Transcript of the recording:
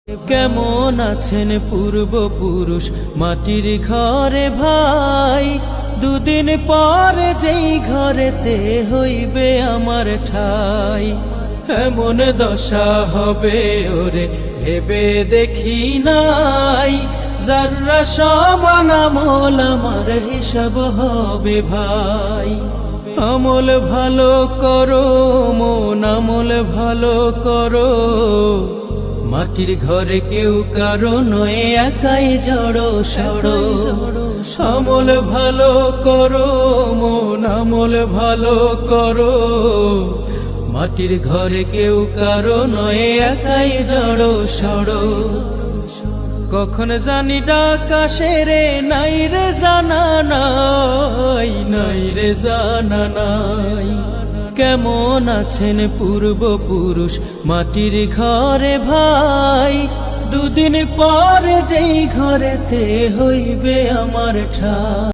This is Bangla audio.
কেমন আছেন পূর্বপুরুষ মাটির ঘরে ভাই, দুদিন পর যেই ঘরেতে হইবে আমার ঠাই। এমন দশা হবে ওরে ভেবে দেখি নাই, যারা সমান আমল আমার হিসাব হবে ভাই। আমল ভালো করো মন আমল ভালো করো, মাটির ঘরে কেউ কারো নয় একাই জড়ো সড়ো। আমল ভালো করো মন আমল ভালো করো, মাটির ঘরে কেউ কারো নয় একাই জড়ো সড়ো। কখন জানি ডাক আসে রে নাই রে জানা নাই, নাই রে জানা নাই। কেমন আছেন পূর্বপুরুষ মাটির ঘরে ভাই, দুদিন পর যেই ঘরেতে হইবে আমার ঠাই।